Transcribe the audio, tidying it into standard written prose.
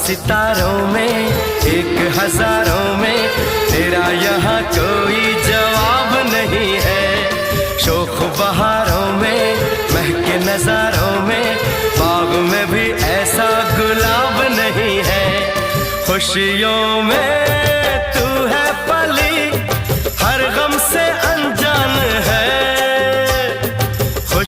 सितारों में, एक हजारों में, तेरा यहाँ कोई जवाब नहीं है। शोख बहारों में, महके नजारों में, बाग में भी ऐसा गुलाब नहीं है। खुशियों में